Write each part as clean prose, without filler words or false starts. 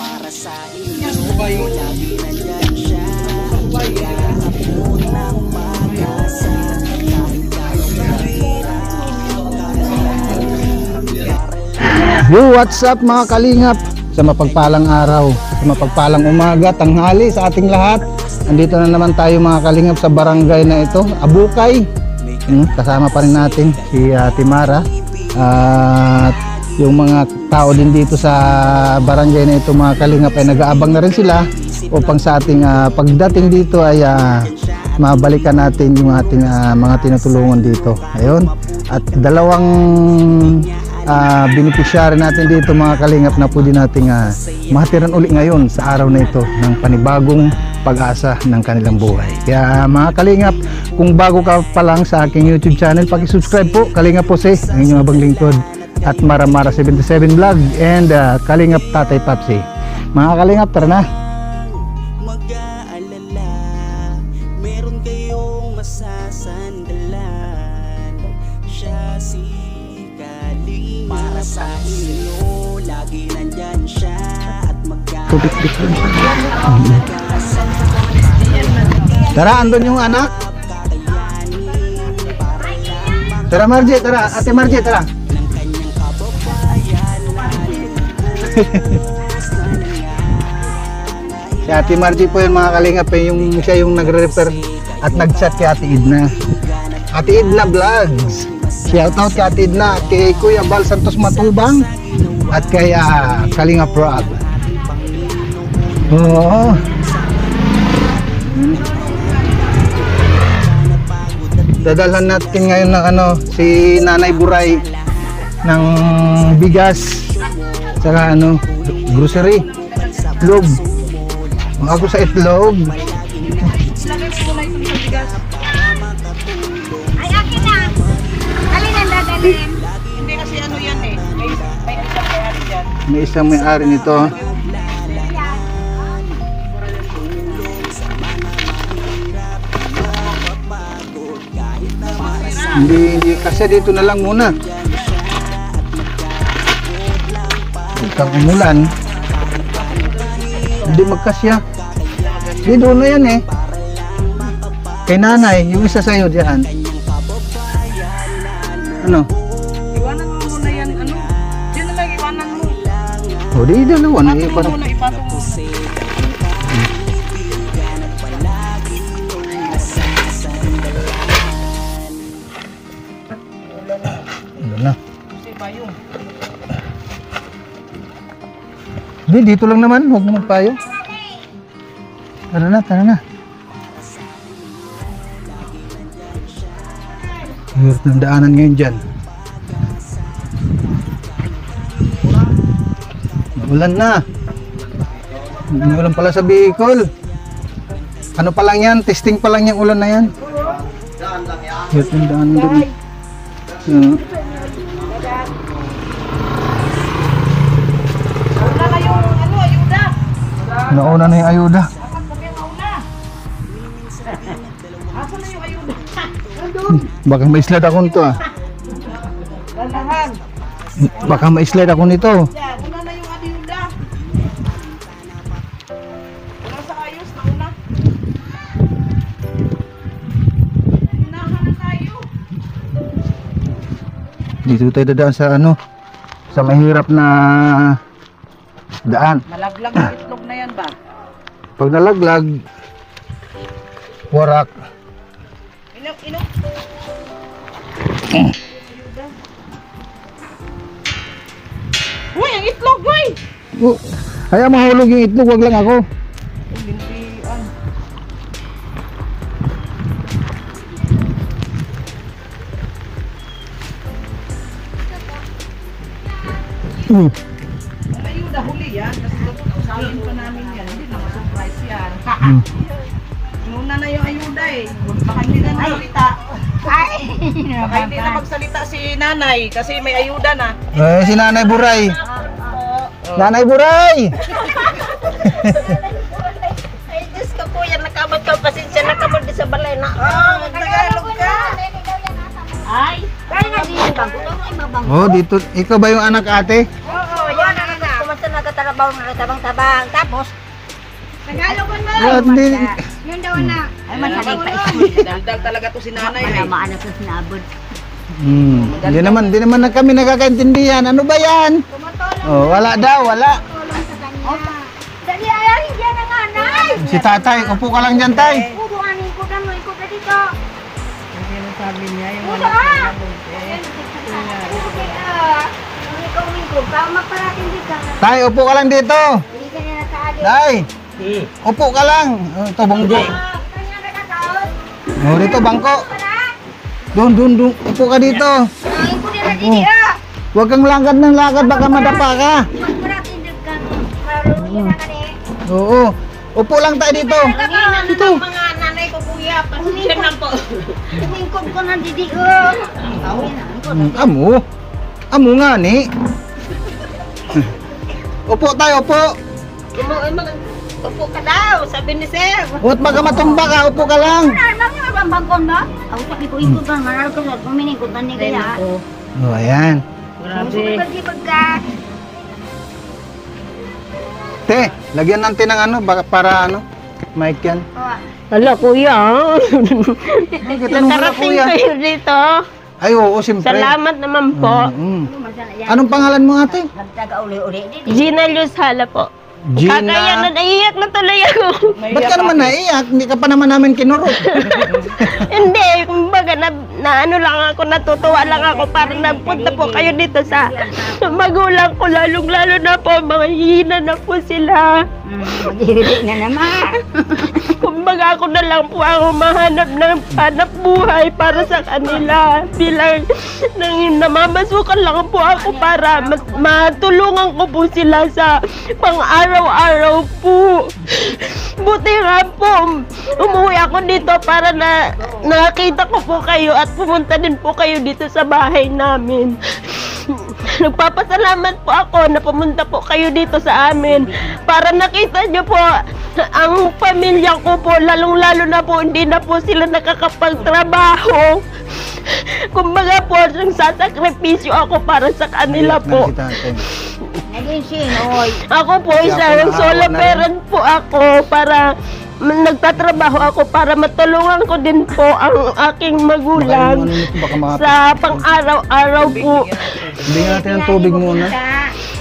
Para sa inyo, lagi nandyan siya. Kaya ako ng pag-asa. Kahit Yo, what's up mga kalingap? Sa mapagpalang araw, sa mapagpalang umaga, tanghali sa ating lahat. Andito na naman tayo mga kalingap sa barangay na ito, Abukay. Kasama pa rin natin si Timara. At yung mga tao din dito sa barangay na ito mga kalingap ay nag-aabang na rin sila upang sa ating pagdating dito ay mabalikan natin yung ating mga tinutulungan dito. Ayun. At dalawang beneficiary natin dito mga kalingap na pwede nating matiran uli ngayon sa araw na ito ng panibagong pag-asa ng kanilang buhay. Kaya mga kalingap, kung bago ka pa lang sa aking YouTube channel, paki-subscribe po. Kalingap po si ang inyong abang lingkod at Maramara 77 Vlog and Kalingap Tatay Papsi. Mga kalingap, tara na. mag-aalala, meron kayong masasandalan. Siya si Kaling. Para sa inyo, lagi nandyan siya. At Tara, andun yung anak. Tara Margie, tara. Ate Margie, tara. Si Ate Margie po yung mga kalingap, siya yung nagre-refer at nag-chat kay Ate Idna. Ate Idna Vlogs. Shoutout kay Ate Idna, kay Kuya Bal Santos Matubang at kay Kalingap Rock. Oo. Dadalhan natin ngayon ng si Nanay Buray ng bigas saka grocery, itlog. Ako sa itlog. Ay, akin na. Alin ang dadalhin? Hindi kasi ano yan eh. May isang may-ari dyan. May isang may-ari nito. Hindi kasi dito na lang muna. Itang umulan. Hindi magkasya. Di doon na yan eh. Kay nanay, yung isa sa'yo dyan. Ano? Iwanan mo muna yan. Ano? Diyan na lang iwanan mo. O di dalawa na Ipatong mo parang. muna, ipatong mo. Ano na? Kasi payong. Di, dito lang naman. Huwag mo magpayo. Tara na, tara na. Hirap ng daanan ngayon dyan. Ulan na. May ulan pala sa Bicol. Ano pa lang yan? Testing pa lang yung ulan na yan. Hirap ng daanan dun. Wala na yung ayuda. Nauna na yung ayuda. Asa na yung ayuda? Baka ma-slide ako nito Landahan. Baka ma-slide ako nito. Yan, una na yung ayuda. Wala sa ayos na una. Unahan na tayo. Dito tayo dadaan sa sa mahirap na daan. Malaglag ang itlog na yan ba? Pag nalaglag, warak. Inom. Uy, ang itlog, uy! Oh, kaya mahulog yung itlog, wag lang ako. Lintian. Ang ayuda, huli yan. Kasi kasalin pa namin yan. Hindi na ma-surprise yan. Muna na yung ayuda eh. Baka hindi na magsalita. Ay! Baka hindi na magsalita si nanay kasi may ayuda na. Si Nanay Buray. Nanay Buray! Ay, Diyos ko po yan. Nakamot ka. Pasensya na kamot di sa balay na. Tagalog ka. Ay! Kaya nga dito bang? Ay, mabang. Oh, dito. Ikaw ba yung anak ate? Oo, yan na na. Kumasta nagkatrabaho na tabang-tabang. Tapos, Tagalog mo na. Hindi. Yun daw na. Ay, masalig pa Daldal talaga to si nanay. Ay, eh. maano sa sinabod. Hindi naman na kami nakakaintindihan. Ano ba yan? Oh, wala daw, wala. Dali, ayahin dyan ang anay. Si tatay, upo ka lang dyan, tay. Udo, ano, ikot na dito. Kasi ano sabi niya yung Udo, anak ah! niya bunte. Ikaw, Mingko, magparating dito. Tay, upo ka lang dito. Hindi ka nila sa adik. Tay, upo ka lang. Ito, bangko. Kanya nakakaot. Oh, dito, bangko. Para. Doon. Upo ka dito. Ay, ko nila dito. Huwag kang lakad ng lakad, baka madapa ka. Magparating dito ka. Marunong na ka rin. Oo. Upo lang tayo dito. Ito. Mga nanay ko, kuya. Pasensya na po. Tumingkod ko na dito. Amo nga ni. Upo tayo, upo. Upo ka daw, sabi ni sir. Huwag baka matumba ka, upo ka lang. Ano yung mabambangkon ba? Ako sabi ko, ikot ka. Maral ko sa kuminikot na ni kaya. Oh, ayan. Musipag-sipag ka. Te, lagyan natin ng ano, baka para ano, mic yan. Hala, kuya. Bakit anong wala, Nakarating kuya? kayo dito. Ay, oo, siyempre. Salamat naman po. Anong pangalan mo, ate? Nagtaga uli-uli. Gina Luz Hala po. Gina. Kakaya na naiiyak na tuloy ako. Ba't ka naman naiyak? Hindi ka pa naman namin kinurot. Hindi, kumbaga na ano lang ako, natutuwa lang ako para nagpunta po kayo dito sa magulang ko, lalong-lalo na po, mga hihina na po sila. Maghihilig na naman. Kumbaga ako na lang po ang mahanap ng hanap buhay para sa kanila. Bilang namamasukan lang po ako para matulungan ko po sila sa pang-araw-araw po. Buti nga po, umuwi ako dito para nakita ko po kayo at pumunta din po kayo dito sa bahay namin. Nagpapasalamat po ako na pumunta po kayo dito sa amin para nakita niyo po ang pamilya ko po, lalong-lalo na po hindi na po sila nakakapagtrabaho. Kumbaga po, sasakripisyo ako para sa kanila po. Naging sinoy. Ako po, isang solo parent po ako para nagtatrabaho ako para matulungan ko din po ang aking magulang sa pang-araw-araw po. Bigyan natin ng tubig muna.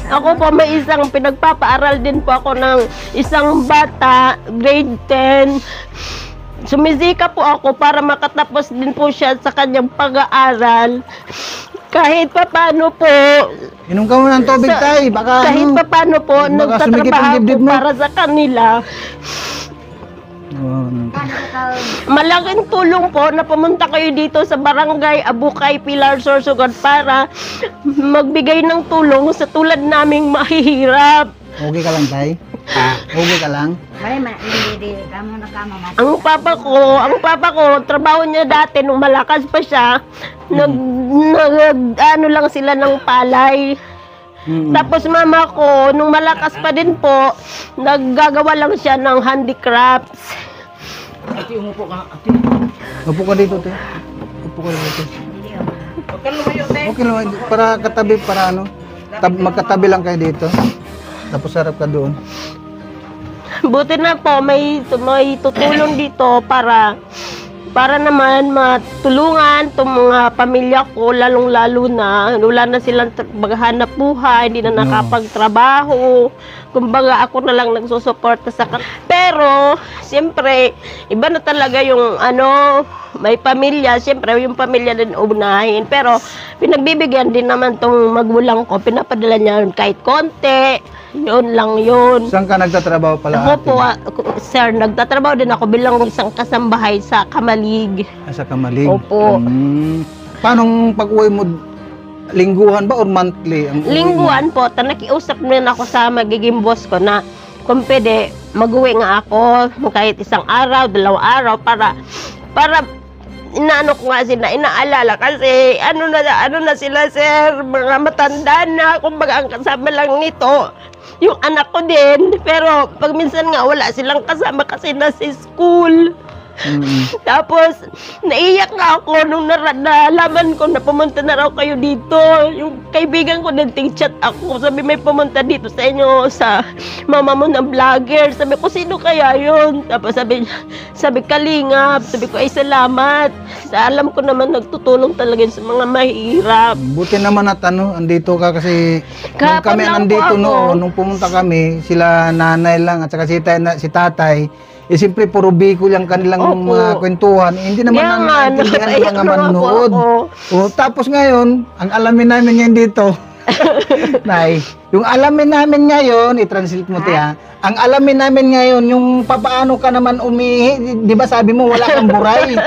Ako po may isang pinagpapaaral din po ako ng isang bata, grade 10. Sumisika po ako para makatapos din po siya sa kanyang pag-aaral. Kahit pa paano po, Inom ka muna ng tubig, tay. Baka kahit ano, pa paano po, baka sumikip ang nagtatrabaho dibdib ko mo. para sa kanila. Malaking tulong po na pumunta kayo dito sa Barangay Abukay, Pilar, Sorsogon para magbigay ng tulong sa tulad naming mahihirap. Okay ka lang, tay? Okay ka lang? Hindi, kamo na kamo. Ang papa ko, trabaho niya dati nung malakas pa siya, ano lang sila ng palay. Tapos mama ko, nung malakas pa din po, naggagawa lang siya ng handicrafts. Upo ka dito, tay. Upo ka dito. Huwag kang lumayo, te. Okay lang, para katabi, para ano, magkatabi lang kayo dito. Tapos harap ka doon. Buti na po, may tutulong dito para naman matulungan itong mga pamilya ko, lalong-lalo na wala na silang maghanap buhay, hindi na nakapagtrabaho. Kumbaga ako na lang nagsusuporta sa kanila. Pero, siyempre, iba na talaga yung may pamilya. Siyempre, yung pamilya din unahin. Pero, pinagbibigyan din naman itong magulang ko. Pinapadala niya kahit konti. Yun lang yun. Saan ka nagtatrabaho pala, Ako ate? po, sir, nagtatrabaho din ako bilang isang kasambahay sa Kamalig. Sa Kamalig. Opo. Paano pag-uwi mo lingguhan ba or monthly? Ang uwi mo? Lingguan po, nakiusap din ako sa magiging boss ko na kung pwede, mag-uwi nga ako kahit isang araw, 2 araw para inaano ko nga sila, inaalala kasi ano na sila sir, mga matanda na, kumbaga ang kasama lang nito yung anak ko din, pero pag minsan nga wala silang kasama kasi nasa school. Tapos, naiyak na ako nung nalaman ko na pumunta na raw kayo dito. Yung kaibigan ko din, chat ako. Sabi, may pumunta dito sa inyo, sa mama mo ng vlogger. Sabi ko, sino kaya yun? Tapos sabi Kalingap. Sabi ko, ay salamat. Alam ko naman, nagtutulong talaga sa mga mahirap. Buti naman at andito ka kasi nung Kahapon kami lang nandito po ako. noon, nung pumunta kami, sila nanay lang at saka si tatay, siyempre puro Bicol yung kanilang Opo. mga kwentuhan. Hindi naman Kaya nga, naintindihan ng nakakaiyak mga na nga po manood. ako. Tapos ngayon, ang alamin namin ngayon dito, Nay, yung alamin namin ngayon, i-translate mo tiya, ang alamin namin ngayon, yung papaano ka naman umihi, di ba sabi mo wala kang buray?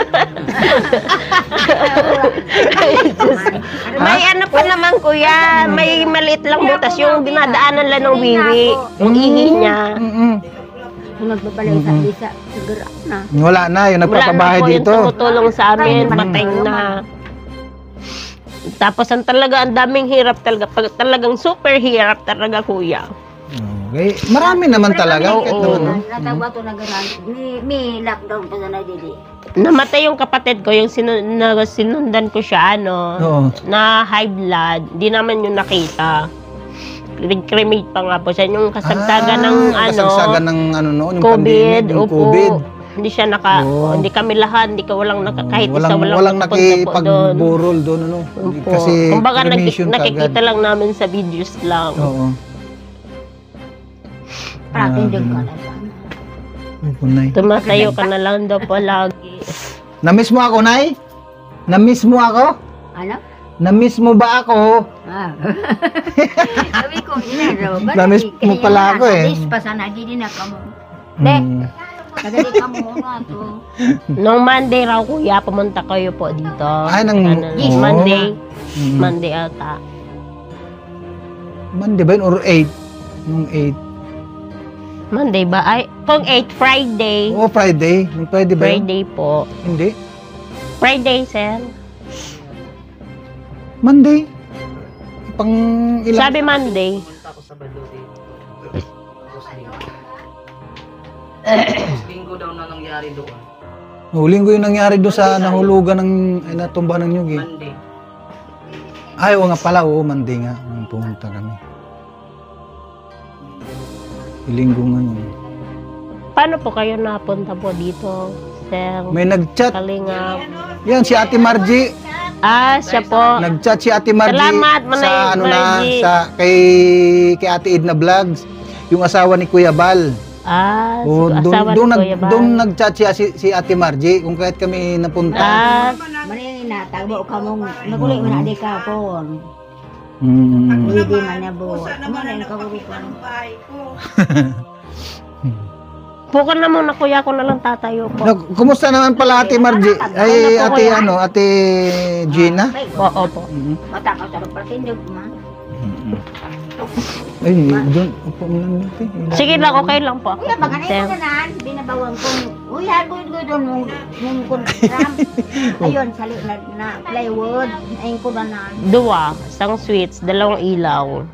May ano pa naman kuya, may maliit lang butas yung dinadaanan lang ng wiwi. Yung ihi niya. Nagbabalay sa isa, siguro na. Wala na, yung Wala nagpapabahay na po yung dito. tumutulong sa amin, patay na. Tapos ang daming hirap talaga. Pag talagang super hirap talaga kuya. Okay. Marami naman talaga. Oo. Kahit naman, no? Natawag to na gano'n. May lockdown pa na dili. Namatay yung kapatid ko, yung sinundan ko siya, Oo. na high blood. Di naman yung nakita. Cremate pa nga po siya. Yung kasagsagan ng kasagsagan ng noon, yung COVID. pandemic, yung Opo. COVID. Hindi siya Oo. hindi kami lahat, walang kahit isa walang nakapunta po doon. nakipagburol doon, ano? Opo. Kasi Kumbaga cremation nakikita kagad. lang namin sa videos lang. Oo. Parating din ka na. Opo, Nay. Tumatayo ka na lang daw po lagi. Na-miss mo ako, Nay? Na-miss mo ako? Ano? Na-miss mo ba ako? Sabi ko, inaro. Na-miss mo pala ako eh. Alis pa sana, di na ka mo. Hmm. Nagali ka mo nga to. Nung Monday raw kuya, pumunta kayo po dito. Ay, Yes, oo. Monday. Mm. Monday ata. Monday ba yun? Or 8? Nung 8. Monday ba? Ay, kung 8, Friday. Oo, Friday. Nung Friday ba yun? Friday po. Hindi. Friday, sir. Monday. Pang ilang? Sabi Monday. Linggo daw na nangyari doon. Linggo yung nangyari doon sa nahulugan ng natumbahan ng nyugi. Monday. Ay, oo nga pala. Oo, Monday nga. Nung pumunta kami. Linggo nga yun. Paano po kayo napunta po dito, sir? May nag-chat. Kalingap. Yan, si Ate Margie. Siya po. Nag-chat si Ate Margie. Salamat, Manay sa Margie. kay Ate Edna Vlogs. Yung asawa ni Kuya Bal. Asawa ni Kuya Bal. Doon nag-chat si Ate Margie kung kahit kami napunta. Mali na, tagbo ka mong, nagulit mo na di ka po. Mm. Hindi man na po. Ano na yung kagulit ko? Bukan na muna kuya, ako na lang tatayo po. Kumusta naman pala Ate Margie? Ay, Ano po, Ate kuya? Ate Gina? Opo. Mhm. Mata ka sa pagpatindog ma. Ay, doon. Upo mo lang natin. Sige lang, okay lang po ako. Kuya, baka na sir. ito na binabawang ko. Kuya, ko doon mong kunram. Ayun, sali na plywood. Ayun ko ba na. Dua, isang switch, 2 ilaw.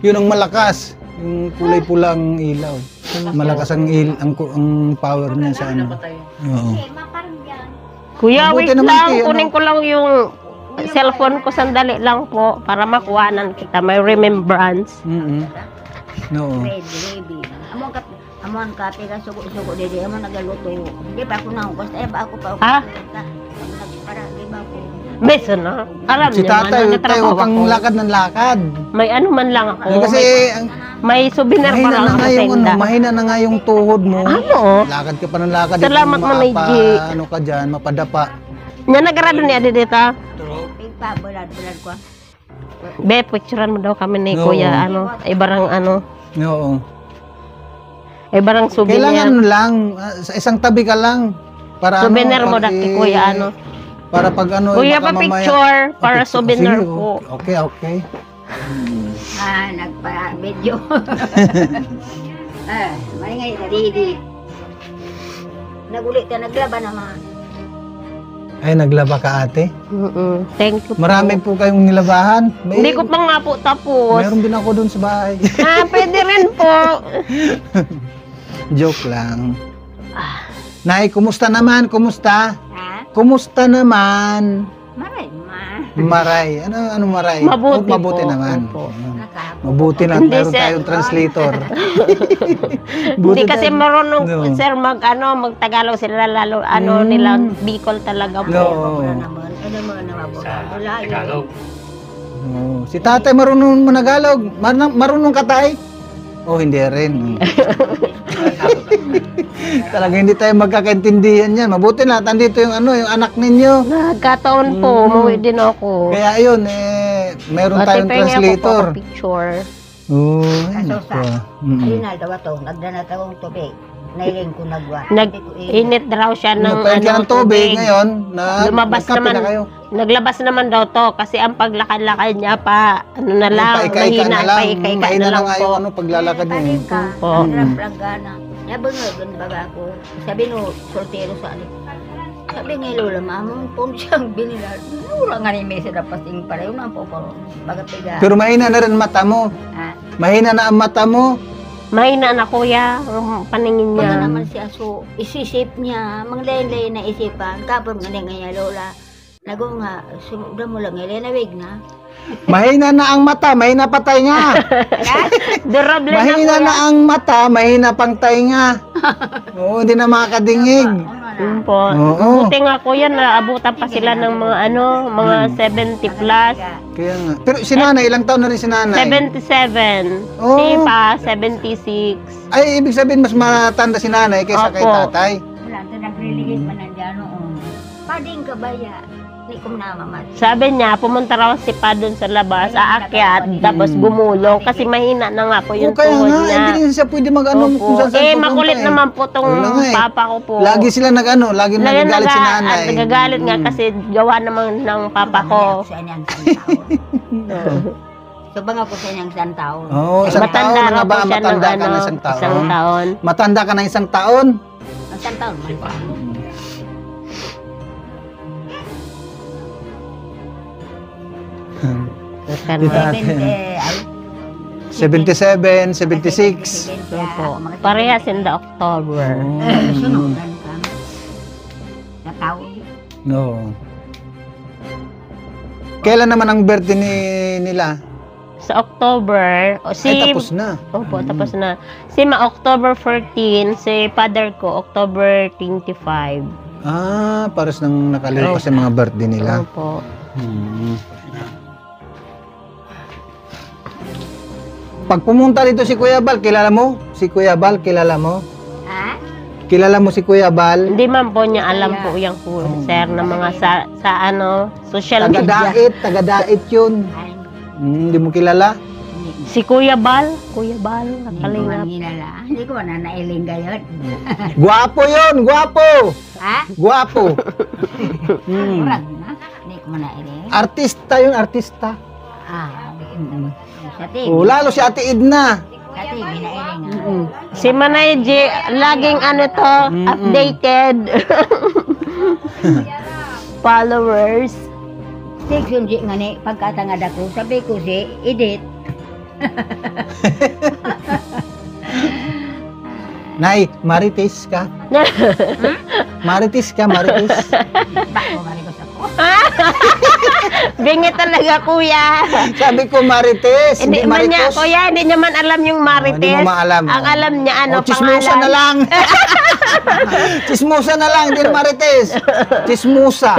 Yun ang malakas. Yung kulay pulang ilaw. Malakas ang power niya sa ano. Oo. Kuya, Mabuti wait naman lang, kayo, kunin ko lang yung cellphone ko sandali lang po para makuhanan kita, may remembrance. No. Baby. Amon ka, pila sugo-sugo dede. Amon nagaluto. Hindi pa ako nahugas. Ay, ba ako pa. Para, di ba ako. Beso na. Alam Si niyo tatay, man, tayo nagtrabaho kang ako. lakad ng lakad. May ano man lang ako. Kasi may souvenir pa mahina lang na ako nga sa yung tinda. mahina na nga yung tuhod mo. Ano? Lakad ka pa ng lakad. Salamat, Manay G. Ano ka dyan, mapadapa. Nya nagrado niya dito. Pigpa, bulad ko. Be, picturean mo daw kami ni Oo. Kuya, ibarang Oo. ibarang souvenir. Kailangan lang, sa isang tabi ka lang. Para Souvenir mo pag dati Kuya, Para pag ano, Kuya, baka mamaya- pa-picture para Sige, souvenir sige, po. Okay, okay. Nagpa-video. Maingay na didi. Nagulit ka, naglaba naman. Ay, naglaba ka ate. Thank you po. Marami po kayong nilabahan. Hindi ko pa nga po tapos. Meron din ako dun sa bahay. Pwede rin po. Joke lang. Nay, kumusta naman? Kumusta? Ha? Kumusta naman? Maray, Maray. Ano maray? Mabuti Mabuti po. naman. Opo. Mabuti na. Hindi, Meron sir. tayong translator. Hindi kasi marunong, No. sir, mag-Tagalog sila, lalo, nila, Bicol talaga po. No. Ano mo na mabuhay? Oh, si tatay marunong managalog. Marunong ka tay? Oh, hindi rin. Talaga hindi tayo magkakaintindihan yan. Mabuti na, andito yung yung anak ninyo. Nagkataon po, umuwi din ako. Kaya yun, meron tayong translator. Picture. Oh, ay, Kaso nako. Ayun na, daw ito. Nagdana tawang tubig. Nailing ko nagwa. Nag-init raw siya ng Nagpain ka ng tubig ngayon. Lumabas nagkape naman. na kayo. Naglabas naman daw to kasi ang paglakad-lakad niya pa, na lang, Paika-ika na lang. paika-ika Mahina na lang nga po. yung paglalakad niyo. Paling ka. Po. Nagplagana. Nabangag baga ako. Sabi no, soltero sa alip. Sabi nga lola, mamang pun siyang binilan. Wala nga ni mesa na pasing para yun ang poporo. Baga piga. Pero mahina na rin mata mo. Ha? Mahina na ang mata mo. Mahina na kuya, ang paningin niya. Pagka naman siya, so isisip niya, manglayin-layin na isipan. Kapag nga niya lola. Nago nga, sumuda mo lang ngayon, nawig na. Mahina na ang mata, mahina patay nga. Durable na Mahina kuya. na ang mata, mahina pang tainga. Oo, hindi na makakadingig. Yun po. Oo. Buti nga kuya, naabutan pa sila ng mga mga 70 plus. Kaya nga. Pero si nanay, ilang taon na rin si nanay? 77. Oh. Si pa, 76. Ay, ibig sabihin mas matanda si nanay kaysa kay Opo. tatay. Wala, ito nagliligid man nandiyan noon. Pading ka ba ya? Hindi ko namamat. Sabi niya, pumunta raw si pa dun sa labas, aakyat, tapos gumulong kasi mahina na nga po yung O kaya tuhod nga, niya. hindi rin siya pwede mag-ano Opo. kung saan saan Makulit pupunta, naman po tong Wala nga eh. papa ko po. Lagi sila lagi nagagalit si nanay. Nagagalit nga kasi gawa naman ng papa ko. Sa inyang santaon. So banga po sa inyang santaon. Oo, isang taon Matanda na nga raw ba? po siya ng Matanda ka na isang taon. isang taon. Matanda ka na isang taon? Ang santaon man. Ganun. 77, 76. Opo. Parehas in the October. Sunugan ka. Nataon. No. Kailan naman ang birthday nila? Sa October, Ay, tapos na. Opo, tapos na. Si October 14, si father ko, October 25. Ah, pares nang nakalipas yung mga birthday nila. Opo. Hmm. Pag pumunta dito si Kuya Bal, kilala mo? Si Kuya Bal, kilala mo? Ha? Kilala mo si Kuya Bal? Hindi man po niya alam po yung sir na mga sa social media. Taga-dait yun. Ay, Hindi mo kilala? Si Kuya Bal, hindi ko nakalingap. man hinala. Hindi ko man nailing gayon. Gwapo yun, gwapo! Ha? Gwapo! Murag na. Hindi ko man nailing. Artista yun, artista. Sa TV. Oh, lalo si Ate Edna. Sa TV, nailing. Si Manay J, laging updated. Followers. Section G nga ni, pagkatangad ako, sabi ko si Edith. Nay, Marites ka? Marites ka, Marites. Bako marigos ako. Bingi talaga kuya. Sabi ko Marites, Hindi hindi man niya, Marites. kuya, hindi niya man alam yung Marites. Hindi mo maalam. Ang alam niya, Chismusa na lang. Chismusa na lang, hindi Marites. Chismusa.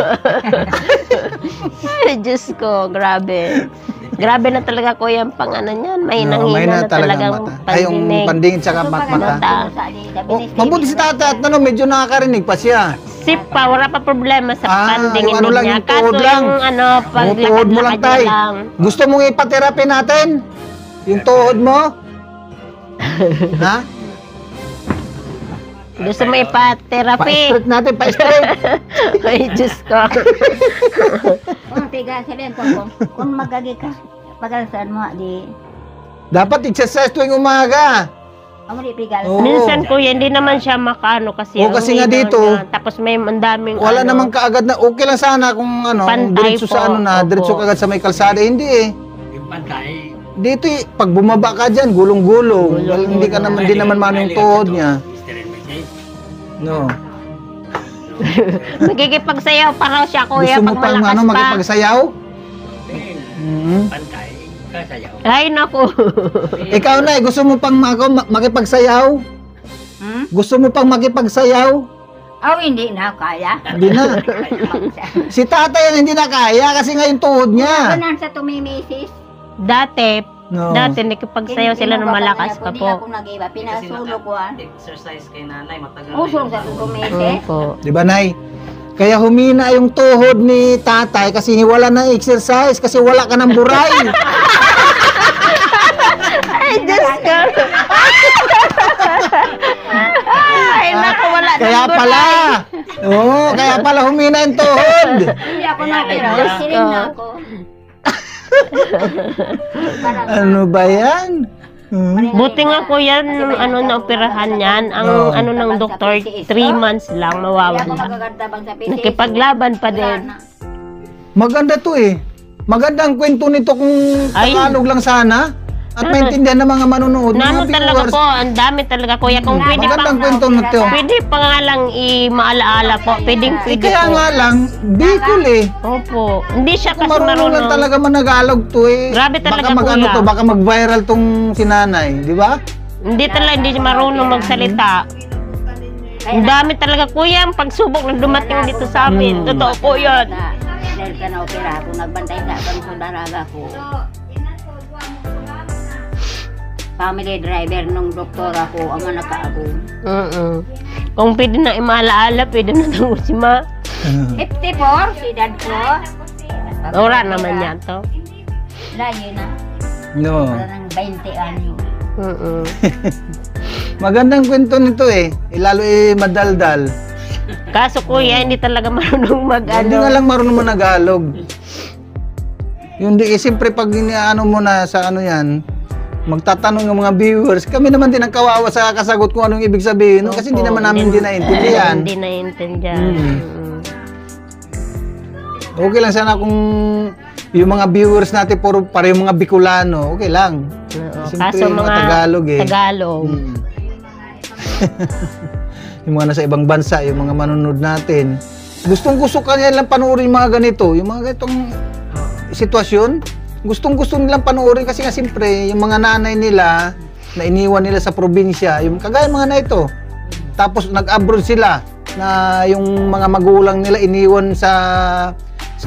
Ay, Diyos ko, grabe. Grabe na talaga kuya ang pangano niyan. Mahinang-hina na talagang mata. Ay, yung pandinig. pandingin tsaka mata. Oh, mabuti si tatay at medyo nakakarinig pa siya. Sip pa, wala pa problema sa pandingin yung ano lang, niya. yung tuhod Kaso lang. yung Tuhod mo lang, paglakad-lakad niya tay. lang. Gusto mong ipaterapi natin? Yung tuhod mo? Ha? Gusto mo ipa-therapy? Pa-straight natin, pa-straight. Ay, Diyos ko. Kung tiga sa rin kung magagi ka, pagkakasan mo, di, Dapat exercise tuwing umaga. amo di pigal. Oo. Minsan kuya, hindi naman siya makaano kasi. Oo, kasi nga ang hinaw dito, niya. Tapos may ang daming Wala ano, namang kaagad na, okay lang sana kung ano, kung Pantay diretso po. sa ano na, Opo. diretso kaagad sa may kalsada. Hindi eh. Yung pantay. Dito eh, pag bumaba ka dyan, gulong-gulong. Well, hindi ka naman, hindi naman mano yung tuhod niya. No. Magkikipagsayaw pa raw siya kuya Gusto mo pag pang malakas ano, pa. makipagsayaw? Mhm. Pantay. Kasayaw. Ay, naku. Ikaw na, gusto mo pang makipagsayaw? Hmm? Gusto mo pang makipagsayaw? Oh, hindi na kaya. Hindi na. Si tatay yan hindi na kaya kasi nga yung tuhod niya. Ganan sa tumimisis. Dati, No. nakipagsayaw sila nung malakas pa Hindi po. ako nag-iba. Pinasulo ko Exercise kay nanay, matagal Usong sa tumisis. Opo. Di ba, Nay? Kaya humina yung tuhod ni tatay kasi wala na exercise kasi wala ka ng buray. Ay, Diyos ko. Ay, naku, wala Kaya nang gulay. pala. Oo, kaya pala humina yung tuhod. Hindi ako nakira. Sirin na ako. Parang Ano ba yan? Buti nga kuya, nung ano na operahan yan, ang Oo. ano ng doktor, 3 months lang Hindi ako mawawala. magagandabang sa PCS. Nakipaglaban pa Wala din. na. Maganda to eh. Maganda ang kwento nito kung Ay. Tagalog lang sana at maintindihan ng mga manonood. Nano mga talaga viewers. po, ang dami talaga kuya. Kung pwede pa, Magandang kwento nito. pwede pa nga lang i-maalaala po. Pwedeng Eh, pwede kaya po. nga lang, Bicol eh. Opo. Hindi siya Kung kasi marunong lang marunong. talaga managalog to eh. Grabe talaga, baka mag-ano kuya. to, baka mag-viral tong sinanay, di ba? Hindi talaga, hindi siya marunong magsalita. Ang dami talaga kuya, ang pagsubok na dumating dito sa amin. Totoo po yun. Dahil ka na-opera ako, nagbantay ka kang sa daraga ko. Family driver nung doktor ako, ang anak ako. Kung pwede na imaalaala, pwede na lang si Ma. 54, si dad ko. Ora naman yan to. Layo na. No. Parang 20 anyo. Magandang kwento nito eh. Lalo eh madaldal. Kaso kuya, hindi talaga marunong Hindi nga mag-ano. lang marunong managalog. Yung di, siyempre pag ano mo na sa ano yan, magtatanong ng mga viewers, kami naman din ang kawawa sa kasagot kung anong ibig sabihin, no? Kasi hindi naman namin din naiintindihan. Hindi naiintindihan. Okay lang sana kung yung mga viewers natin puro pareho mga Bicolano, okay lang. Oo, Siyempre, kaso yung mga Tagalog eh. Tagalog. Yung mga nasa ibang bansa, yung mga manonood natin. Gustong-gusto kanya lang panoorin yung mga ganito, yung mga ganitong sitwasyon. Gustong-gusto nilang panoorin kasi nga siyempre, yung mga nanay nila na iniwan nila sa probinsya, yung kagaya mga na ito. Tapos nag-abroad sila na yung mga magulang nila iniwan sa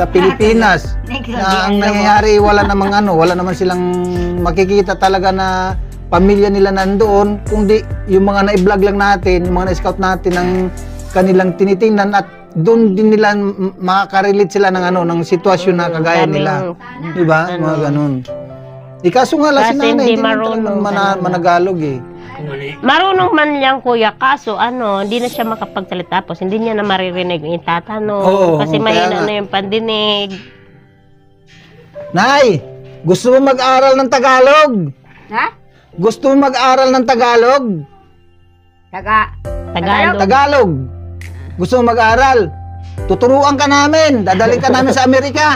Pilipinas. Na ang nangyayari wala namang ano, wala naman silang makikita talaga na pamilya nila nandoon, kundi yung mga na-vlog lang natin, yung mga na-scout natin ng kanilang tinitingnan at doon din nila makaka-relate sila ng ano, ng sitwasyon na kagaya nila. 'Di ba? Mga ganun. Ikaso nga lang si Kasi nanay, hindi hindi naman marunong talaga managalog eh. Marunong man lang kuya, kaso ano, hindi na siya makapagsalita tapos hindi niya na maririnig yung itatanong. Oo, kasi kaya mahina nga. na yung pandinig. Nay, gusto mo mag-aral ng Tagalog? Ha? Gusto mo mag-aral ng Tagalog? Tagalog. Tagalog. Gusto mo mag-aral? Tuturuan ka namin. Dadalhin ka namin sa Amerika.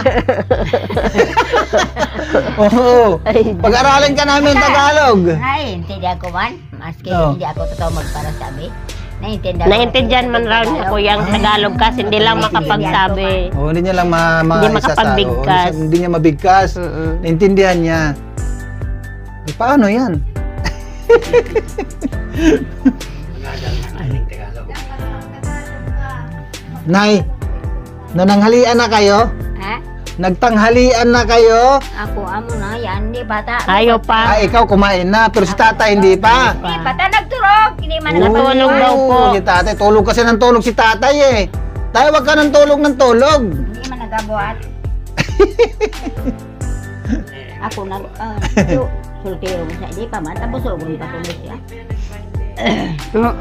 Oo. Pag-aralin ka namin Tagalog. Naiintindihan ko man. Maski Oo. hindi ako totoo magparasabi. Naintindihan man raw niya kuya ang Tagalog kasi hindi lang makapagsabi. Oo, hindi niya lang Hindi makapagbigkas. Hindi niya mabigkas. Naintindihan niya. Eh, paano yan? Nay, nananghalian na kayo? Ha? Nagtanghalian na kayo? Ako amo na yan, hindi bata. Ayaw pa. Ah, ikaw kumain na, pero si tatay hindi pa. Hindi bata nagturog. Hindi man Oo. Natulog daw po. Si tatay, tulog kasi ng tulog si tatay eh. Tayo, wag ka ng tulog ng tulog. Hindi man nagabuhat. Ako nag... sultiro mo siya. Hindi pa man. Tapos ugon pa tuloy siya.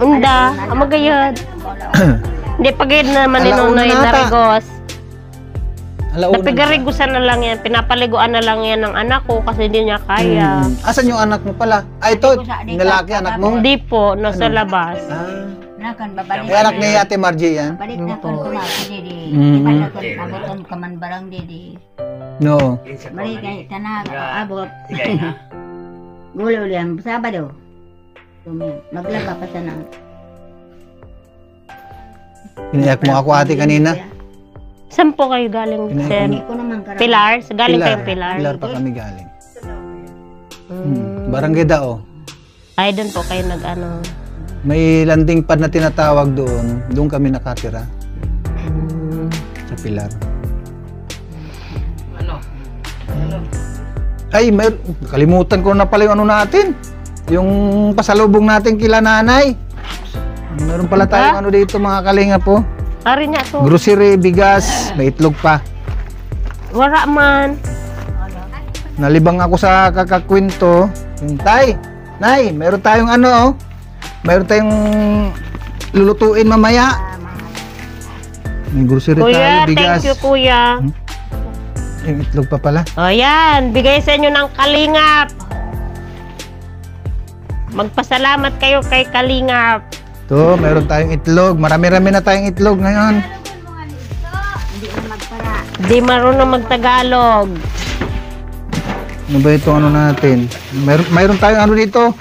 Unda, amagayad. Hindi pagayad naman ni Alauna Nonoy nata. na rigos. Alauna. Napigarigusan na lang yan, pinapaliguan na lang yan ng anak ko kasi hindi niya kaya. Asan yung anak mo pala? Ay, ito, yung lalaki anak mo? Hindi po, nasa labas. Ah, Nakan babalik. may anak ni Ate Margie yan? Balik na kon ko na didi. Mhm. Di ba kon abuton ka man barang didi. No. Balik kay tanag abot. Sige na. Gulo liyan Sabado. Maglaba pa sana. Pinayak mo ako ate kanina. Saan po kayo galing, sir? Hindi ko naman karami. Pilar? Galing kayong Pilar? Pilar pa kami galing. Mm. Barangay Dao. Ay, doon po kayo nag-ano. May landing pad na tinatawag doon. Doon kami nakatira. Sa Pilar. Ano? Ay, kalimutan ko na pala yung ano natin. Yung pasalubong natin kila nanay. Meron pala tayong ano dito mga kalinga po. Ari niya to. Grocery, bigas, may itlog pa. Wala man. Nalibang ako sa kakakwento. Yung tay, nay, meron tayong ano oh. Meron tayong lulutuin mamaya. May grocery tayo, Kuya, bigas. thank you, kuya. Yung itlog pa pala. O yan, bigay sa inyo ng kalingap. Magpasalamat kayo kay kalingap. To, meron tayong itlog. Marami-rami na tayong itlog ngayon. Di marunong magtagalog. Ano ba ito ano natin? Mayroon tayong ano dito.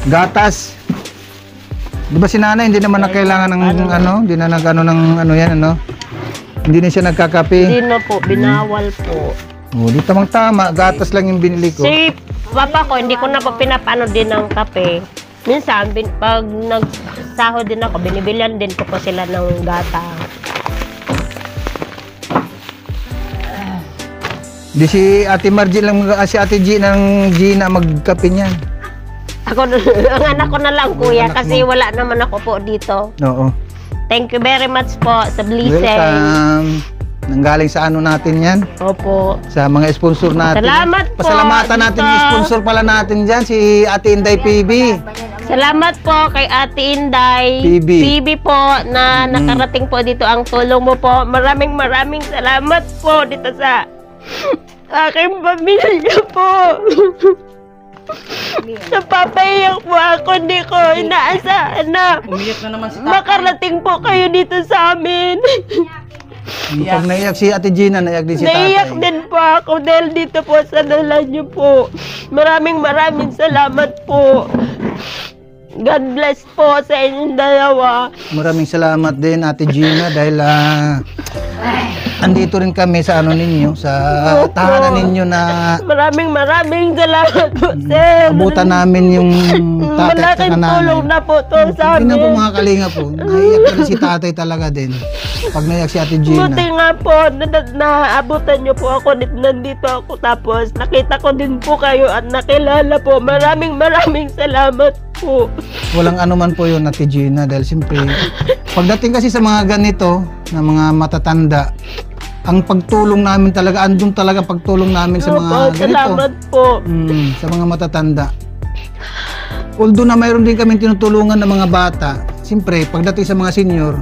Gatas. Di ba si nanay hindi naman na kailangan ng ano? Hindi na nag-ano ng ano yan ano? Hindi na siya nagkakape. Hindi na po, binawal po. Oh, di tamang tama. Gatas lang yung binili ko. Si papa ko, hindi ko na po pinapano din ng kape. Minsan, pag nagsahod din ako, binibilian din ko po sila ng gata. Di si Ate Margie lang, si Ate Gina magkape niyan. Ako, ang anak ko na lang, kuya, anak kasi mo. wala naman ako po dito. Oo. Thank you very much po sa blessing. Welcome. Nanggaling sa ano natin yan? Opo. Sa mga sponsor natin. Salamat po, Pasalamatan natin dito. yung sponsor pala natin dyan, si Ate Inday PB. Salamat po kay Ate Inday. PB. Po na nakarating po dito ang tulong mo po. Maraming salamat po dito sa aking pamilya po. Napapaiyak po ako, hindi ko inaasahan na Umiyak na naman si tatay. makarating po kayo dito sa amin. Pag naiyak si Ate Gina, naiyak din si Naiyak tatay. din po ako dahil dito po sa dala niyo po. Maraming salamat po. God bless po sa inyong dalawa. Maraming salamat din Ate Gina dahil andito rin kami sa ano ninyo, sa Opo. tahanan ninyo na Maraming salamat po, sir. abutan namin yung tatay at Malaking nanay. tulong na po to sa Hindi na po amin. mga kalinga po. Naiyak na rin si tatay talaga din. Pag naiyak si Ate Gina. Buti nga po, naabutan niyo po ako, nandito ako, tapos nakita ko din po kayo at nakilala po. Maraming salamat po. Walang ano man po yun Ate Gina dahil siyempre pagdating kasi sa mga ganito na mga matatanda, ang pagtulong namin talaga, andun talaga pagtulong namin sa mga Opo, ganito. salamat po. Sa mga matatanda. Although na mayroon din kami tinutulungan ng mga bata, siyempre pagdating sa mga senior,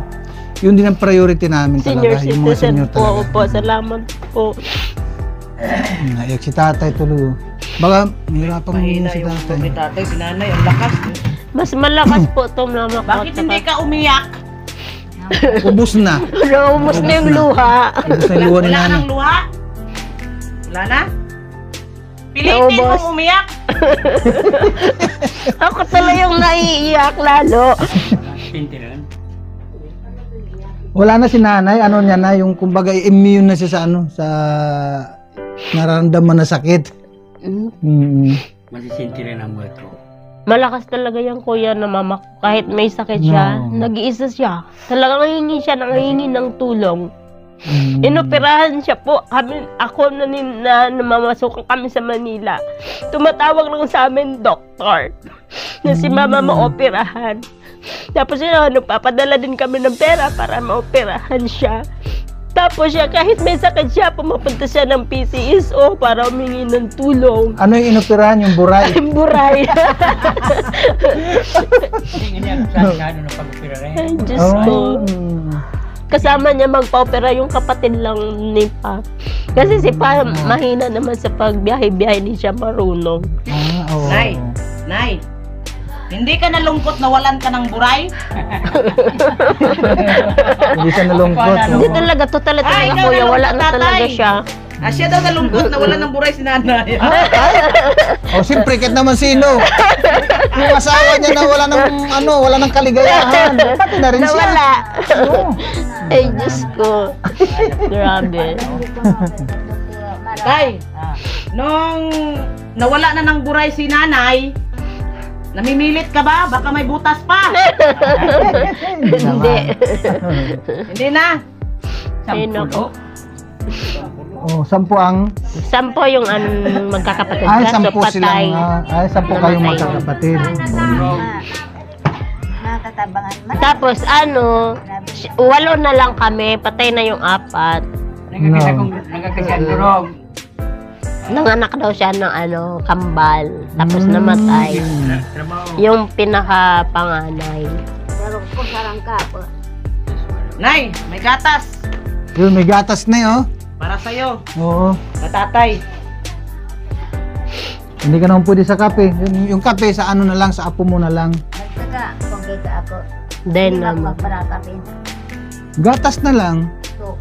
yun din ang priority namin Senior talaga. Yung mga citizen senior po, talaga. opo, salamat po. Naiyak si tatay tuloy. Baka mahirapan mo Mahina si yung tatay. kay tatay, si nanay, ang lakas. Mas malakas po ito, mama ko. Bakit hindi ka umiyak? Ubus na. Naumos na yung luha. Ubus na yung luha ni Wala nanay. nang luha? Wala na? Pilitin Naubos. mong umiyak. Ako tuloy yung naiiyak lalo. Pinti rin. Wala na si nanay, ano niya na, yung kumbaga immune na siya sa ano, sa nararamdaman na sakit. Masisinti rin ang buhat ko. Malakas talaga yung kuya na mama ko. Kahit may sakit siya, No. nag-iisa siya. Talagang nangihingi ng tulong. Inoperahan siya po. Ako na namamasukan kami sa Manila. Tumatawag lang sa amin, doktor, na si mama maoperahan. Tapos papadala din kami ng pera para maoperahan siya. Tapos siya, kahit may sakit siya, pumapunta siya ng PCSO para humingi ng tulong. Ano yung inoperahan? Yung buray? Buray. Hindi nga niya saan na pag-opera rin. Ay, Diyos ko. Oh. Kasama niya magpa-opera yung kapatid lang ni Pa. Kasi si Pa mahina naman sa pagbiyahe-biyahe, hindi siya marunong. Oo. Nay, hindi ka nalungkot na walan ka ng buray? Hindi siya nalungkot. Hindi talaga, totally Ay, talaga ikaw kuya, wala nalungkot, na talaga tatay. siya. Siya daw nalungkot na walan ng buray si nanay. Oh, siyempre, kahit naman sino. Yung asawa niya na wala ng kaligayahan. Pati na rin siya. Nawala. Oo. Ay, Diyos ko. Grabe. Tay, nung nawala na ng buray si nanay, namimilit ka ba? Baka may butas pa. Hindi. Hindi na. Ay, naku. Oh, 10 ang... 10 yung magkakapatid Ay, ka, 10 so patay. silang... Ay, 10 kayong Namatay. magkakapatid. Nakatabangan man. Tapos 8 na lang kami, patay na yung 4. Nagkakasya ang durog. Nanganak daw siya ng kambal. Tapos namatay. Trabaho. Yung pinaka-panganay. Pero kung sarang ka po. Nay, may gatas. Yun, may gatas na yun. Para sa'yo, Oo. natatay. Hindi ka naman pwede sa kape. Yung kape, sa ano na lang, sa apo mo na lang. Nagtaga, kung kita ako. Then, Hindi na magparakapin. Gatas na lang. So,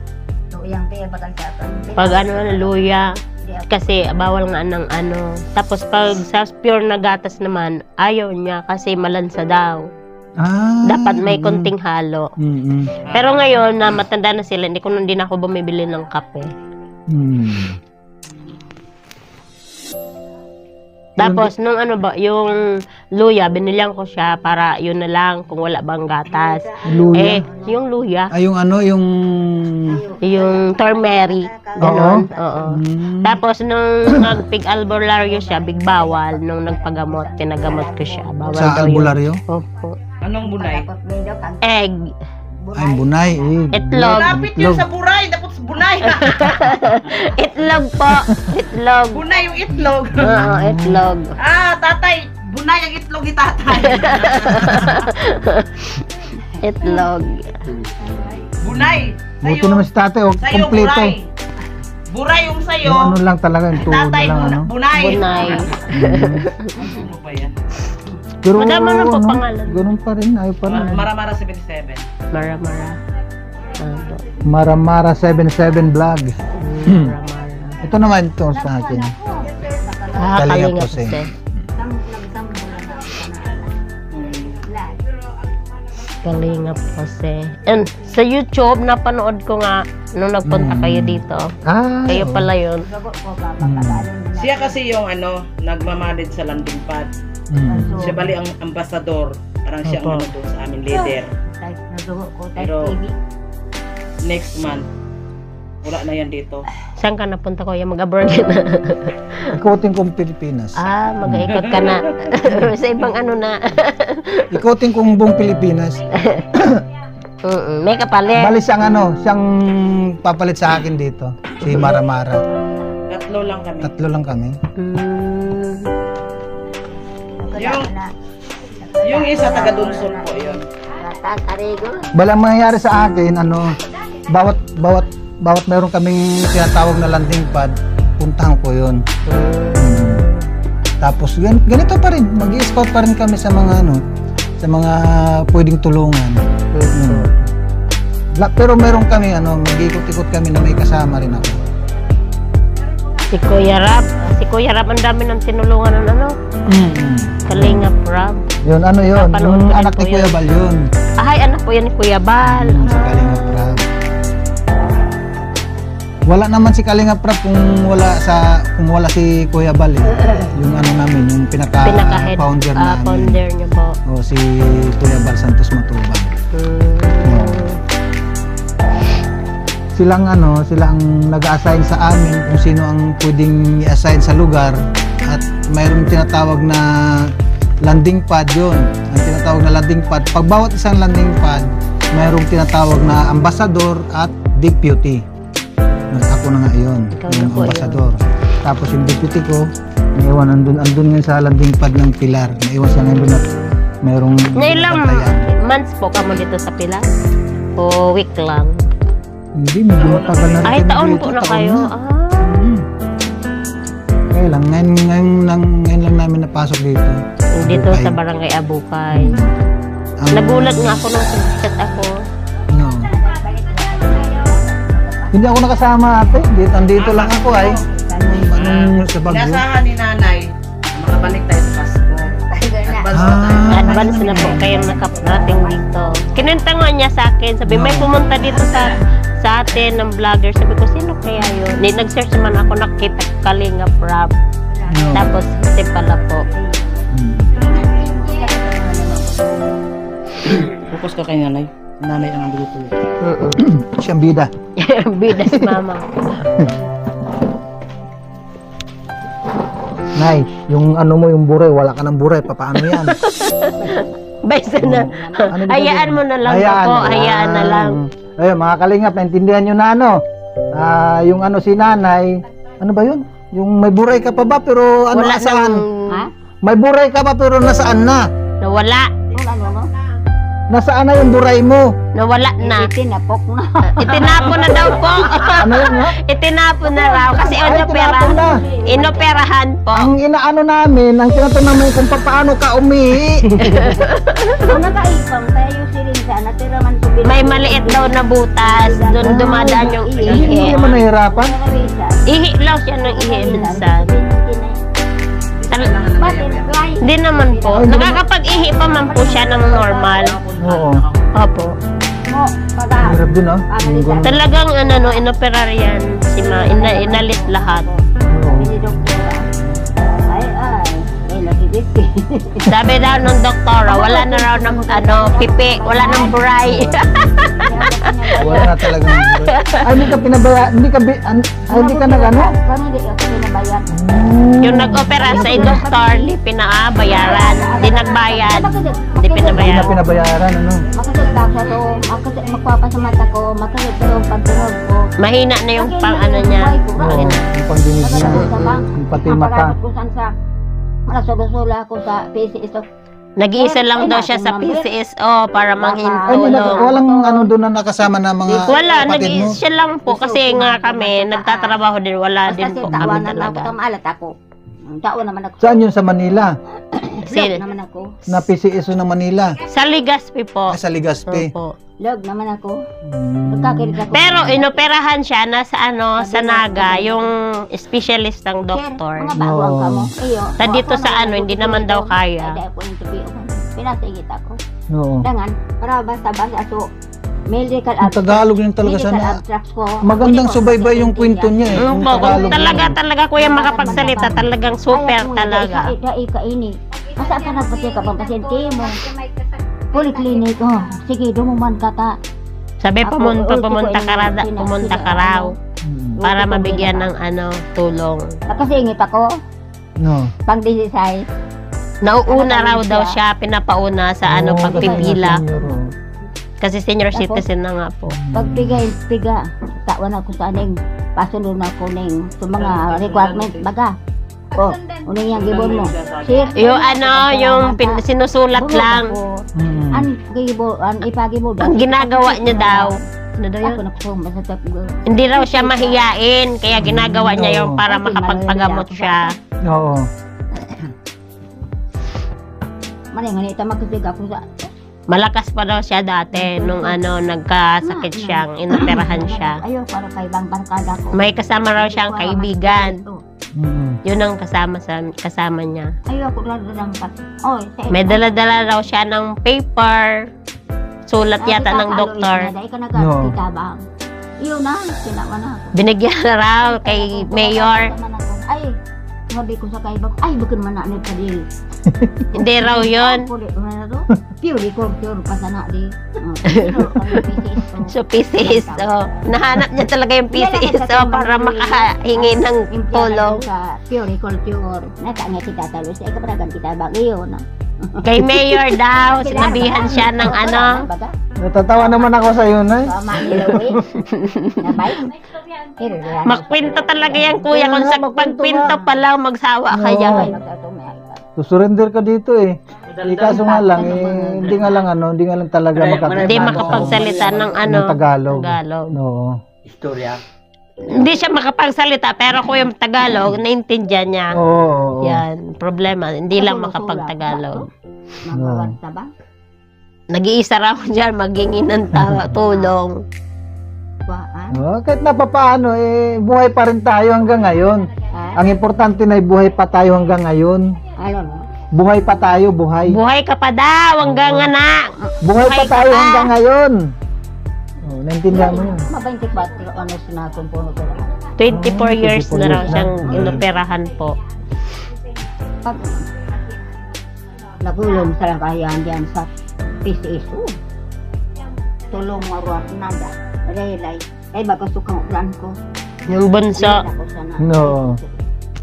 iyang kaya bakal sa akin. pag luya, kasi bawal nga ng Tapos pag sa pure na gatas naman, ayaw niya kasi malansa daw. Dapat may konting halo. Pero ngayon na matanda na sila, hindi na ako bumibili ng kape. Tapos nung yung luya, binilihan ko siya para yun na lang kung wala bang gatas. Luya? Yung luya. Ay, Yung turmeric. Ganon. Oo. Tapos nung nag-pig albularyo siya, big bawal. Nung nagpagamot, pinagamot ko siya. Bawal sa daw yun. albularyo? Opo. Anong bunay? Egg. Ay, bunay. Itlog. Lapit yun sa buray, dapat sa bunay. Itlog po. Itlog. Bunay yung itlog. Oo, itlog. Tatay, bunay ang itlog ni tatay. Itlog. Bunay. Buti naman si tate, Sa'yo, kompleto. buray. Buray yung sa'yo. Yung ano lang talaga, yung tuhod na Tatay, lang, bunay. Bunay. Ano ba yan? Pero, Madama na po pangalan. ganun pa rin, ayaw pa rin. Mara-mara 77. Mara-mara. Maramara 77 vlog. Mara-mara. Ito naman ito sa akin. Kalinga po po siya. Kalinga po siya. And sa YouTube, napanood ko nga nung nagpunta kayo dito. Kayo pala yun. Siya kasi yung nagmamanage sa landing pad. Siya bali ang ambasador. Parang siya ang doon sa amin, leader. Pero next month, wala na yan dito. Saan ka napunta ko? Mag-abroad ka na. Ikotin kong Pilipinas. Mag-ikot ka na. Sa ibang na. Ikotin kong buong Pilipinas. May kapalit. Bali siyang siyang papalit sa akin dito. Si Maramara. Tatlo lang kami. Yung isa taga Dunsol po yun. Bali ang mangyayari sa akin, bawat meron kaming tinatawag na landing pad, puntahan ko yun. Tapos ganito pa rin, mag-i-scout pa rin kami sa mga sa mga pwedeng tulungan. Pero meron kami mag-ikot-ikot kami na may kasama rin ako. Si Kuya Rab, ang dami ng tinulungan ng Kalinga Rab. Yun, yun? Napanood Yung ko anak din ni po Kuya yun. Bal yun. Ay, anak po yan ni Kuya Bal. Si Kalinga Prab. Wala naman si Kalinga Prab kung wala si Kuya Bal Yung namin, yung Pinaka-head, founder namin. founder niyo po. Si Kuya Bal Santos Matubang. Silang nag-a-assign sa amin kung sino ang pwedeng i-assign sa lugar at mayroong tinatawag na landing pad yun. Ang tinatawag na landing pad, pag bawat isang landing pad mayroong tinatawag na ambasador at deputy. Ako na nga yun, Ikaw na yung po ambasador. Tapos yung deputy ko, naiwan andun nga sa landing pad ng Pilar. Naiwan siya nandun at merong Nailang bantayan. months po ka mo dito sa Pilar? O week lang? Hindi, medyo matagal na rin Ay, kami taon dito, po na taon kayo. na. Ah, Kaya lang, ngayon lang namin napasok dito. dito Abukay. sa Barangay Abukay. Ang- Nagulat nga ako nung chat ako. No. Hindi ako nakasama ate. Andito lang ako ay. Anong sa Baguio? Inasahan ni nanay, makabalik tayo sa Pasko. Advance na tayo. Advance na po kayong nakaparating dito. Kinenta nga niya sa akin. Sabi, may pumunta dito sa atin ng vlogger. Sabi ko, sino kaya yun? Nag-search naman ako, nakita ko Kalinga Prab. No. Tapos, ito pala po. Focus ka kay nanay. Nanay ang andito. Siyang bida. Bida si mama. Nay, yung ano mo, yung buray, wala ka ng buray. Paano yan? Baysa na. Ano Hayaan mo na lang ako. Hayaan na lang. Ayun, mga kalingap, naintindihan nyo na ano. Yung ano si nanay, ano ba yun? Yung may buray ka pa ba pero ano Wala saan? Ha? May buray ka pa pero nasaan na? Nawala. Wala no? Nasaan na yung buray mo? Nawala na. Itinapok na. Itinapon na daw po. Ano yun ha? Itinapon na raw. Kasi Ay, tinapon na. inoperahan po. Ang inaano namin, ang tinatanong namin kung paano ka umihi. Kung nakaipang tayo sirinsa, natira man ko May maliit daw na butas. Doon dumadaan yung Hindi ihi. mo nahihirapan? Ihi lang siya ng ihi minsan. Hindi naman po. Nakakapag-ihi pa man po siya ng normal. Oo. Opo. Mo, pag Hirap din ah. Yung ganun. Talagang inoperar yan. Si Ma, inalis lahat. Oo. Ay, nakibiti. Sabi daw ng doktora, wala na raw ng pipi, wala ng buray. Wala na talagang buray. Ay, hindi ka pinabaya, hindi ka, hindi ka nag-ano? Kami di ako pinabayan. Yung nag-opera sa doktor, di pinabayaran. Di nagbayad. Di Hindi na pinabayaran. pinabayaran, ano? Makasagdag sa to, magpapasamata ko, makasagdag yung pagtunog ko. Mahina na yung pang niya. Oo, Mahina. yung pangdinig niya. Yung pati mata. Ko saan sa, malasolo-solo ako sa PCS. Nag-iisa lang daw siya sa PCSO para Ay, manghintulong. walang ano doon na nakasama na mga Wala, kapatid mo? siya lang po kasi nga kami nagtatrabaho din, wala din po kami tawanan lang ako, talaga. maalat ako. Tawa naman ako. Saan yun sa Manila? Kasi Log naman ako. Na PCSO ng Manila? sa Legazpi po. Ay, sa Legazpi. Opo. Log naman ako. Hmm. Nagkakilit ako. Pero inoperahan siya na sa sa Naga, yung specialist ng doktor. Mga baruang ka mo. Iyo. Sa dito sa hindi naman daw kaya. Dahil ako yung tubi ako. Pinasigit ako. Oo. Dangan, para basta-basta so, medical Yung Tagalog yun talaga medical sana. abstracts ko. Magandang Pwede ko subaybay yung kwento niya eh. Yung Opo, kung Tagalog niya. talaga kuya makapagsalita, talagang super talaga. Ika ini. Masa ka nagpasya ka bang pasyente mo? Polyclinic, oh. Sige, dumuman ka ta. Sabi pumunta Pumunta ka raw Hmm. para mabigyan ng tulong. Nakasingit ako, No. pang 16. Nauuna raw daw siya, pinapauna sa Oo, pagpipila. kasi senior, oh. Kasi senior citizen na nga po. Pagpigay, piga. Tawan ako sa aning, pasunod na ko ning sa mga requirements, baga. Oh, uning yung gibon mo. Sir, Yung yung sinusulat lang. Hmm. An ipagibo Ang ginagawa niya daw. Ano daw Ako yun? nakusumba sa top girl. Hindi raw siya mahiyain, kaya ginagawa niya yung para makapagpagamot siya. Oo. Maninganita magkasig ako sa Malakas pa daw siya dati nung nagkasakit siyang inoperahan siya. Ayaw, para kay bang barkada ko. May kasama raw siyang kaibigan. Hmm. Yun ang kasama niya. Ayaw, ko lang lang pat. Oy, May dala-dala raw siya ng paper. Sulat yata ng doktor. Dahil ka No. nagkakita bang. Iyo na, sinawa na ako. Binigyan na raw kay Mayor. Ay, sabi ko sa kaibang, ay, bakit man na padil. Hindi raw yun. Puri ko na to. Pure culture pa sana di. So, PCSO. Nahanap niya talaga yung PCSO para makahingi ng tulong. Sa pure culture. Nata nga kita talo sa ikaparagan kita bang iyo na. Kay Mayor daw, sinabihan siya ng ano. Natatawa naman ako sa iyo, Nay. Magkwento talaga yan, kuya. Kung sa pagkwento pa lang, magsawa ka yan. Susurrender ka dito eh. Kaso nga lang, hindi nga lang talaga Hindi makapagsalita ng ano. ng Tagalog. No. Istorya. Hindi siya makapagsalita, pero kung yung Tagalog, naintindihan niya. Oo. Yan, problema. Hindi lang makapag-Tagalog. No. Nag-iisa raw dyan, maghingi ng tulong. Kahit na papaano, buhay pa rin tayo hanggang ngayon. Ang importante na buhay pa tayo hanggang ngayon. Buhay pa tayo, buhay. Buhay ka pa daw, hanggang anak. Buhay pa tayo hanggang ngayon. Naintindihan mo yun. 24 years na raw siyang inoperahan po. Nagulong sa kayan diyan sa PCSU. Tulong maruat nada. Relay. Ay bago sukang ulan ko. Yung bunso, No.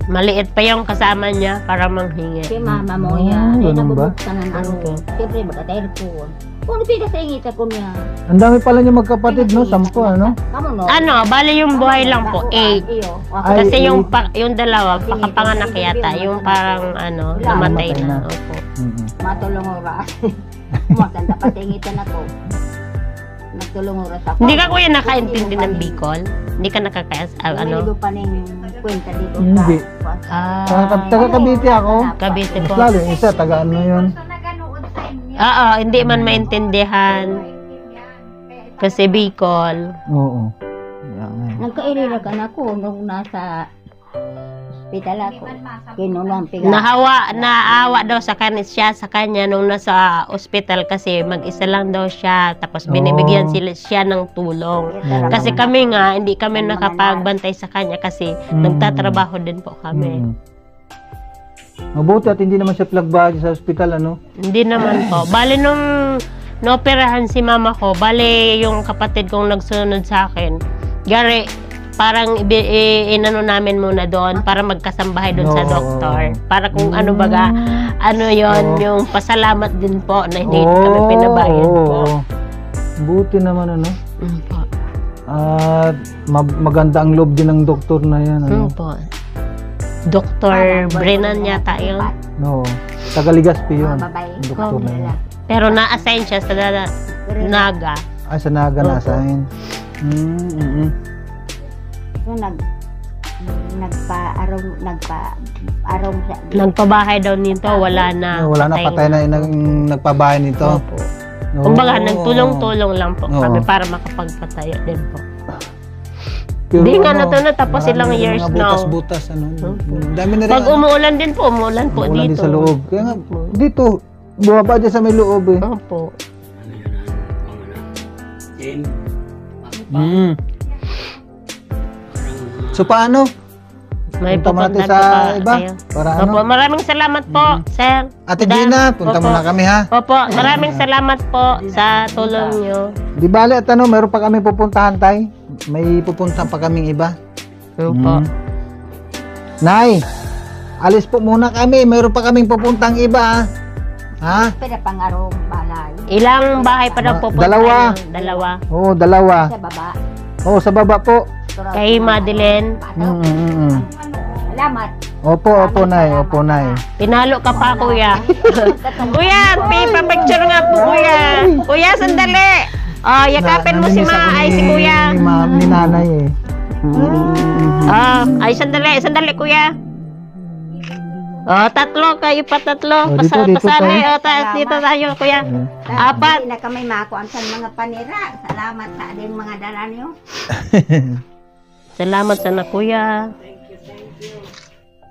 maliit pa yung kasama niya para manghingi. Si mama mo yan. Ay ganun ba? nabubuksan ng ano. Siyempre magkatayar ko. Kung pida sa ingita ko niya. Ang dami pala niya magkapatid, no? 10, ano? Kamu no? Ano, bali yung buhay lang po, 8. Iyo. Ay, Kasi yung dalawa, pakapanganak yata. Yung parang ano, namatay na. Opo. Matulong oras. Matanda pa sa ingitan ako. Nagtulong oras ako. Hindi ka kuya nakaintindi ng Bicol? Hindi ka ano? Ano? pa ning kwenta dito Hindi. sa Taga Cavite ako. Cavite Mas po. lalo yung isa, taga ano yun. Oo, hindi man maintindihan. Kasi Bicol. Oo. Nagkairira ka na ko nung nasa hospital ako. Kinulang piga. Naawa daw sa kanya nung nasa ospital kasi mag-isa lang daw siya. Tapos binibigyan siya ng tulong. Kasi kami nga, hindi kami nakapagbantay sa kanya kasi nagtatrabaho din po kami. Mabuti at hindi naman siya plagbagi sa ospital, ano? Hindi naman po. Bale nung naoperahan si mama ko, bale yung kapatid kong nagsunod sa akin, gari, parang inano namin muna doon para magkasambahay doon sa doktor. Para kung ano baga, ano yon yung pasalamat din po na hindi kami pinabayad po. Buti naman, ano? Po. At maganda ang loob din ng doktor na yan, ano? Po. Dr. Brennan yata yun. No. Taga Legazpi yun. Ang doktor na yan. Pero na-assign siya sa Naga. Ay, sa Naga na-assign. Nagpa-arong sa Nagpabahay daw nito, wala na. Wala na, patay na yung nagpabahay nito. Opo. Kumbaga, nagtulong-tulong lang po Oo. kami para makapagpatayo din po. Pero Hindi nga ano, na tapos marami ilang na years mga now. butas-butas, ano. Dami na rin. Pag umuulan din po, umuulan po Umuulan dito. din sa loob. Kaya nga, dito, bumaba dyan sa may loob eh. Opo. So paano? May Punta mo natin pupuntahan sa pa iba? kayo. Para Opo, ano? maraming salamat po, sir. Ate Madam. Gina, punta Opo. muna kami ha. Opo, maraming salamat po sa tulong nyo. Di bale at ano, meron pa kami pupuntahan tay. May pupuntahan pa kaming iba. Opo. Nay, alis po muna kami. Meron pa kaming pupuntang iba ha. pera pangarong balay Ilang bahay pa daw po? Dalawa. Dalawa. Oo, dalawa. sa baba. Oo, sa baba po. Kay Madeline. Salamat. Opo, Nay. Opo, Nay. Pinalo ka pa, kuya. Kuya, picture nga po, kuya. Kuya, sandali. Oh, yakapin mo si ay si kuya. Ni nanay eh. Ay, sandali, kuya. Oh, tatlo kayo pa tatlo. Oh, dito Pasali, tayo. dito tayo, kuya. Apat. Hindi na kami makuan sa mga panira. Salamat sa ating mga dala niyo. Salamat sana, kuya.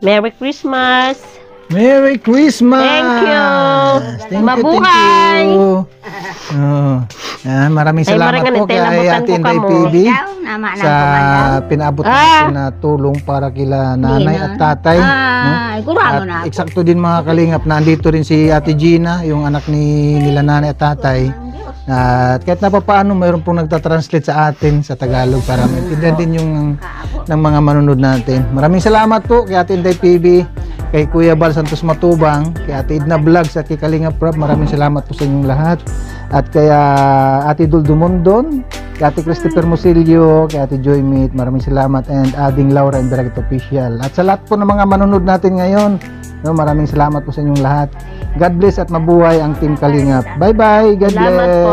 Merry Christmas. Merry Christmas! Thank you. Thank you, Mabuhay. thank you. Oh. Maraming Ay, salamat maraming po kay nabutan Ate ko Inday kamo. PB Ikaw, nama ng sa kumanda. pinabot natin na tulong para kila nanay at tatay. no? Ay, kuramo na At ako. eksakto din mga kalingap, nandito rin si Ate Gina, yung anak nila nanay at tatay. At kahit na pa paano, mayroon pong nagtatranslate sa atin sa Tagalog para maintindihan din yung ng mga manunod natin. Maraming salamat po kay Ate Inday PB. kay Kuya Bal Santos Matubang, kay Ate Edna Vlogs at kay Kalingap Prab, maraming salamat po sa inyong lahat. At kay Ate Dul Dumondon, kay Ate Christopher Musilio, kay Ate Joy Meet, maraming salamat, and Ading Laura and Direct Official. At sa lahat po ng mga manonood natin ngayon, no, maraming salamat po sa inyong lahat. God bless at mabuhay ang Team Kalingap. Bye-bye. God Salamat bless. po.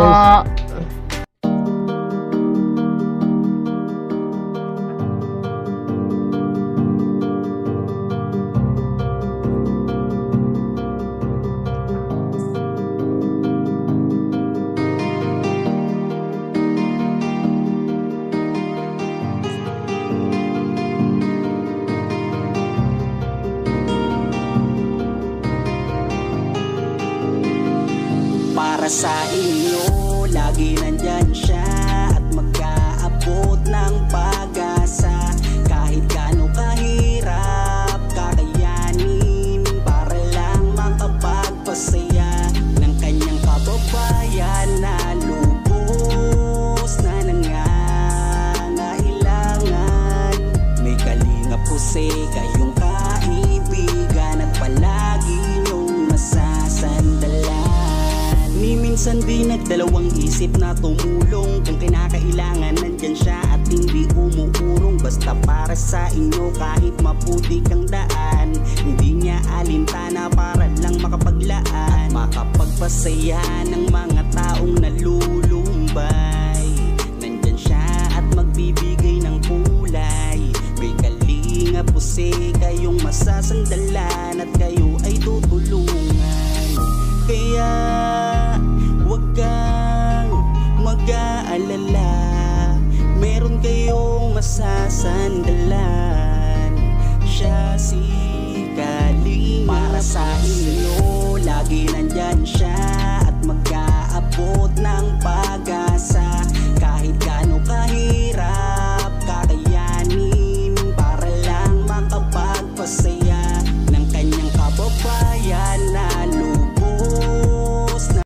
Para sa inyo, lagi nandyan siya at mag-aabot ng pag-asa. Kahit gaano kahirap, kakayanin para lang makapagpasaya ng kanyang kababayan na lubos na nangangailangan. May Kalingap Jose, kayong kaibigan at palagi niyong masasandalan. Ni minsan di nagdalawang isip na tumulong, kung kinakailangan nandyan siya at hindi umuurong. Basta para sa inyo kahit maputik ang daan, hindi niya alintana para lang makapaglaan, makapagpasaya ng mga taong nalulumbay. Nandyan siya at magbibigay ng kulay. May Kalingap Jose, kayong masasandalan at kayo ay tutulungan. Kaya huwag kang mag-aalala, meron kayong masasandalan. Siya si Kalingap. Para sa inyo, lagi nandyan siya